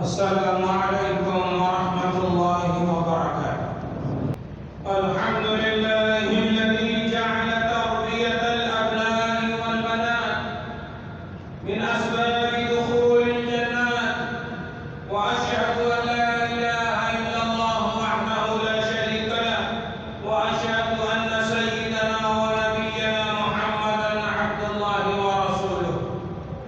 السلام عليكم ورحمة الله وبركاته. الحمد لله الذي جعل تربية الأبناء والبنات من أسباب دخول الجنات، وأشهد أن لا إله إلا الله وحده لا شريك له، وأشهد أن سيدنا ونبينا محمدا عبد الله ورسوله.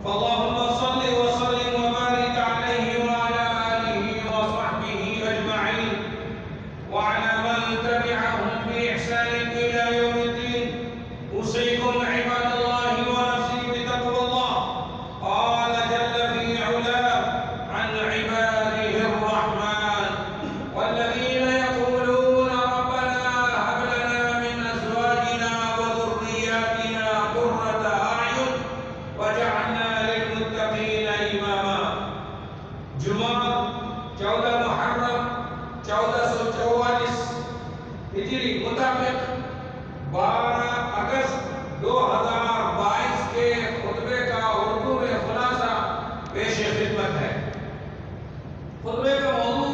فاللهم صل وسلم وبارك عليه وعلى آله وصحبه أجمعين وعلى من تبعهم بإحسان إلى يوم الدين. أوصيكم عباد الله ونفسي بتقوى الله. قال جل في علاه عن عباده الرحمن والذين يقولون ربنا هب لنا من أزواجنا وذرياتنا قرة أعين وجعلنا للمتقين إماما. جمعہ 14 محرم 1444 ہجری مطابق 12 اگست 2022 کے خطبے کا اردو میں خلاصہ پیش خدمت ہے. خطبے کا موضوع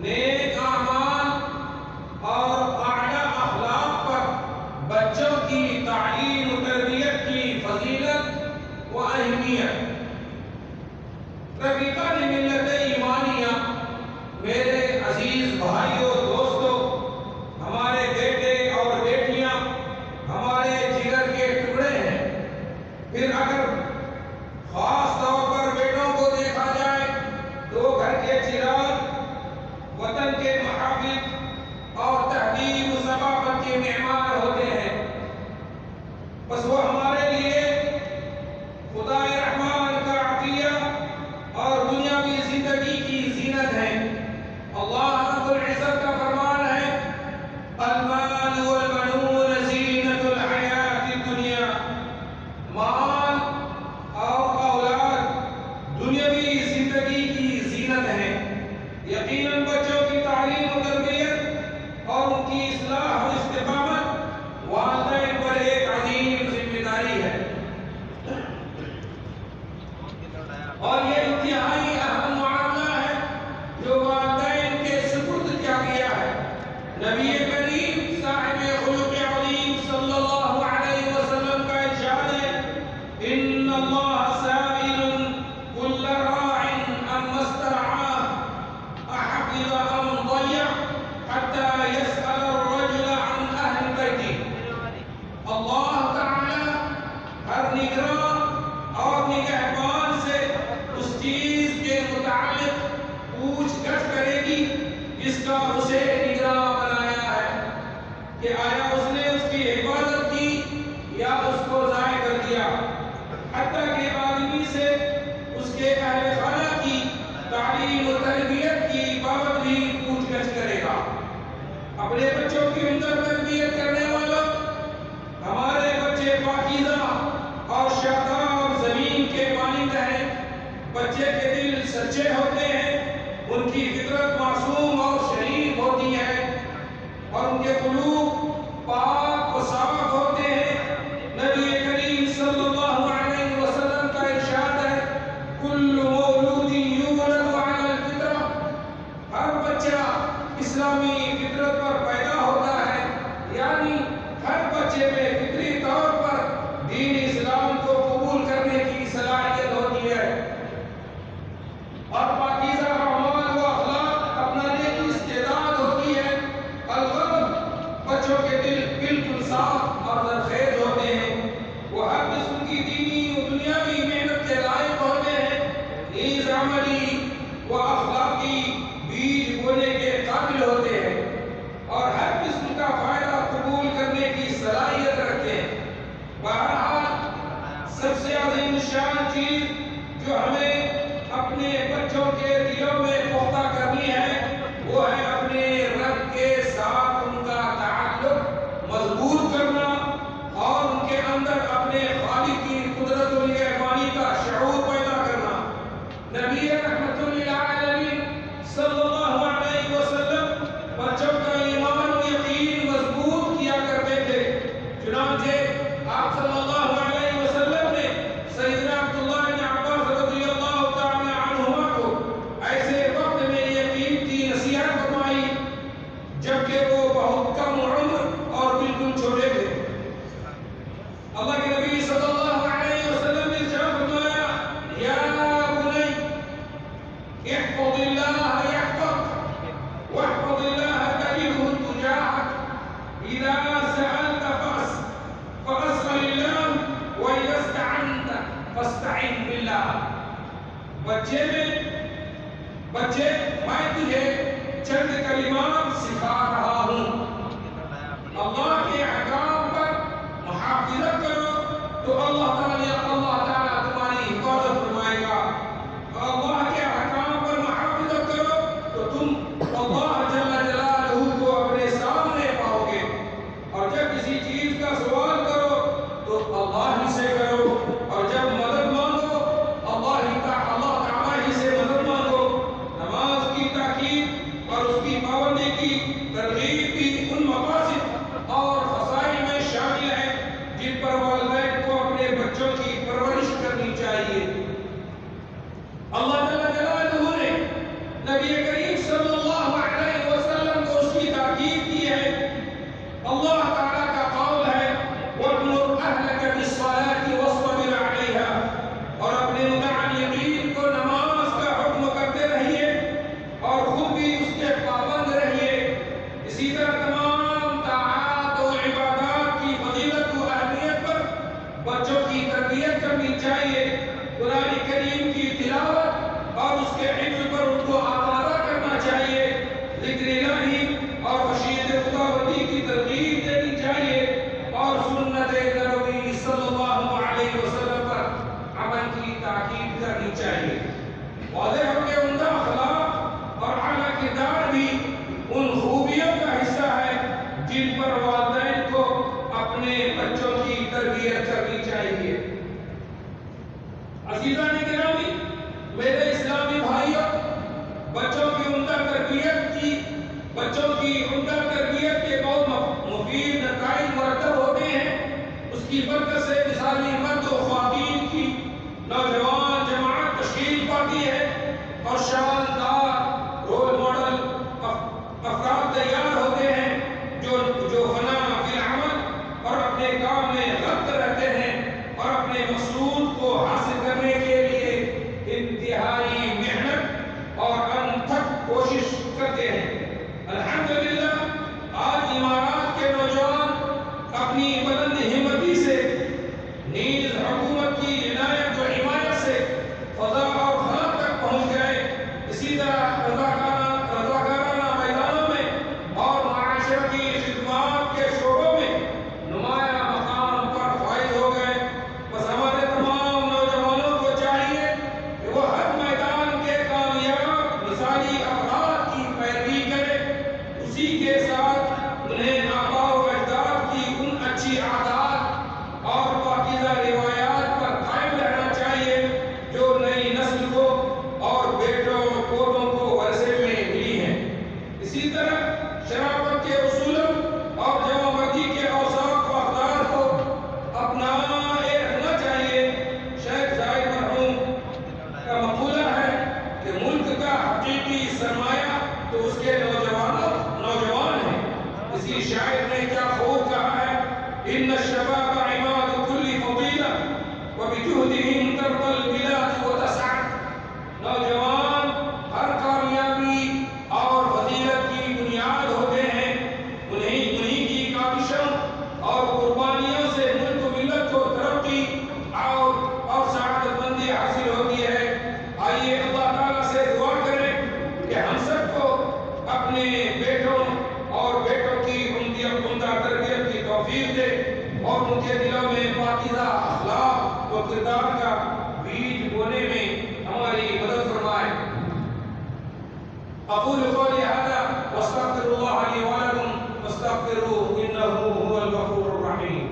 نیک اعمال اور اعلیٰ اخلاق پر بچوں کی تعلیم و تربیت کی فضیلت و اہمیت. رفیقان ملت ایمانیہ، میرے عزیز بھائیوں دوستوں، ہمارے بیٹے اور بیٹیاں ہمارے جگر کے ٹکڑے ہیں. پھر اگر خاص طور پر بیٹوں کو دیکھا جائے تو گھر کے چراغ، وطن کے محافظ اور تہذیب و ثقافت کے معمار ہوتے ہیں. بس وہ ہمارے لیے خدا رحمان کا عطیہ اور دنیاوی زندگی کی زینت ہے. اللہ رب العزت کا فرمان ہے المال والبنون زینت الحیات الدنیا. مال اور اولاد دنیاوی زندگی کی زینت ہے. یقیناً بچوں کی تعلیم و تربیت اور ان کی اصلاح و استقامت والدین پر ایک عظیم ذمہ داری ہے، اور یہ انتہائی اہم معاملہ ہے جو والدین کے سپرد کیا گیا ہے. نبی کریم صاحب خلق عظیم صلی اللہ علیہ وسلم کا ارشاد ہے ان اللہ سائل کل راع اما استرعاه احفظ ام ضيع حتى يسأل الرجل عن اہل بیتہ. اللہ تعالی ہر نگراں اور نگہبان سے اس چیز کے متعلق پوچھ گچھ کرے گی جس کا اسے نگراں بنایا ہے کہ آیا اس نے اس کی حفاظت کی یا اس کو ضائع کر دیا. حتیٰ کہ آدمی سے اس کے اہل خانہ کی تعلیم و تربیت کی بابت بھی پوچھ گچھ کرے گا. اپنے بچوں کی عمدہ تربیت کرنے والوں، ہمارے بچے پاکیزہ اور شاداب زمین کے مانند ہیں. بچے کے دل سچے ہوتے ہیں، ان کی فطرت معصوم اور شریف ہوتی ہے، اور ان کے قلوب پاک و صاف ہوتے ہیں. نبی کریم صلی اللہ علیہ وسلم کا ارشاد ہے کل مولود یولد علی الفطرہ. ہر بچہ اسلامی فطرت پر پیدا ہوتا ہے، یعنی ہر بچے میں فطری طور پر دین اسلام کو قبول کرنے کی صلاحیت ہوتی ہے اور پاکیزہ اعمال و اخلاق اپنانے کی استعداد ہوتی ہے. الغرض بچوں کے دل بالکل صاف اور زرخیز ہوتے ہیں. وہ ہر قسم کی دینی و دنیاوی محنت کے لائق ہوتے ہیں. نیز عملی و اخلاقی بیج بونے کے قابل ہوتے ہیں اور ہر قسم کا فائدہ قبول کرنے کی صلاحیت رکھتے ہیں. بہرحال سب سے عظیم شان چیز جو ہمیں اپنے بچوں کے دلوں میں پختہ کرنی ہے وہ ہے اپنے رب کے ساتھ ان کا تعلق مضبوط کرنا اور ان کے اندر اپنے خالق کی قدرت و نگہبانی کا شعور پیدا کرنا. نبی رحمت للعالمین صلی اللہ علیہ وسلم بچوں کا ایمان و یقین مضبوط کیا کرتے تھے. چنانچہ آپ صلی اللہ علیہ وسلم نے سیدنا عبداللہ بن عباس رضی اللہ تعالی عنہما کو احفظ الله يحفظك واحفظ الله تجده تجاهك. إذا سألت فاسأل الله وإذا استعنت فاستعن بالله. بچے میں تجھے چند کلمات سکھا رہا ہوں. اللہ کے احکام پر محافظت کرو تو اللہ تعالیٰ تمہاری حفاظت فرمائے گا. اللہ کے احکام پر محافظت کرو تو تم اللہ جل جلالہ کو اپنے سامنے پاؤ گے. اور جب کسی چیز کا سوال کرو تو اللہ ہی سے کرو، اور جب مدد مانگو اللہ تعالیٰ ہی سے مدد مانگو. نماز کی تاکید اور اس کی پابندی کی ترغیب بھی ان مقاصد اور فضائل میں شامل ہے جن پر والدین کو اپنے بچوں کی پرورش کرنی چاہیے. اللہ جل جلالہ نے نبی کریم صلی اللہ علیہ وسلم کو اس کی تاکید کی ہے. اللہ تعالیٰ کا قول ہے وَأْمُرْ أَهْلَكَ بِالصَّلَاةِ وَاصْطَبِرْ عَلَيْهَا، اور اپنے متعلقین کو نماز کا حکم کرتے رہیے اور خود بھی اس کے پابند رہیے. اسی طرح تمام طاعات و عبادات کی فضیلت و اہمیت پر بچوں کی تربیت کرنی چاہیے. قرآن کریم کی تلاوت اور اس کے حفظ پر ان کو آمادہ کرنا چاہیے. ذکر الہی اور خشیت خداوندی کی ترغیب دینی چاہیے اور سنت نبوی صلی اللہ علیہ وسلم پر عمل کی تاکید کرنی چاہیے. واضح ہو کہ عمدہ اخلاق اور اعلیٰ کردار بھی ان خوبیوں کا حصہ ہے جن پر والدین کو اپنے بچوں کی تربیت کرنی چاہیے. عزیزان گرامی، میرے اسلامی بھائیوں، بچوں کی عمدہ تربیت کے بہت مفید نتائج مرتب ہوتے ہیں. اس کی برکت سے مثالی مرد و خواتین کی نوجوان جماعت تشکیل پاتی ہے اور شاندار رول ماڈل افراد تیار ہوتے ہیں جو فنا فی العمل اور اپنے کام میں غرق رہتے ہیں اور اپنے مقصود کو حاصل کرنے کے لیے انتہائی محنت اور انتھک کوشش کرتے ہیں. الحمدللہ آج امارات کے نوجوان اپنی بلند ہمتی سے نیز حکومت کی عنایت و حمایت سے فضا اور خلا تک پہنچ گئے. اسی طرح رضاکارانہ میدانوں میں اور معاشرتی خدمات کے شعبوں میں نمایاں مقام پر فائز ہو گئے. بس ہمارے تمام نوجوانوں کو چاہیے کہ وہ ہر میدان کے کامیاب مثالی افراد کی پیروی کرے. اسی کے ساتھ انہیں آباء و اجداد کی ان اچھی عادات اور پاکیزہ روایات پر قائم رہنا چاہیے جو نئی نسل کو اور بیٹوں پوتوں کو ورثے میں ملی ہیں. اسی طرح شرافت کے اصولوں اور جوانمردی کے اوصاف و اقدار کو اپنائے رکھنا چاہیے. شیخ زاہد مرحوم کا مقولہ ہے کہ ملک کا حقیقی سرمایہ تو اس کے نوجوان ہیں. اسی شاعر نے کیا خوب کہا ہے ان الشباب عماد كل فضیلہ وبجهدهم ترقى البلاد وتسعد. نوجوان ہر کامیابی اور فضیلت کی بنیاد ہوتے ہیں. انہیں کی کاوشوں اور قربانیوں سے ملک و ملت کو ترقی اور سعادت مندی حاصل ہوتی ہے. آئیے اللہ تعالیٰ سے دعا کریں کہ ہم سب کو اپنے بیٹوں اور بیٹوں کی عمدہ تربیت کی توفیق دے اور ان کے دلوں میں پاکیزہ اخلاق و کردار کا بیج بونے میں ہماری مدد فرمائے. اقول قولی هذا واستغفر الله لي ولكم واستغفروه انه هو الغفور الرحيم.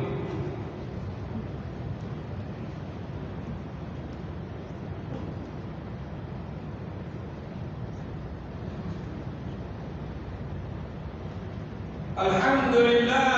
الحمد لله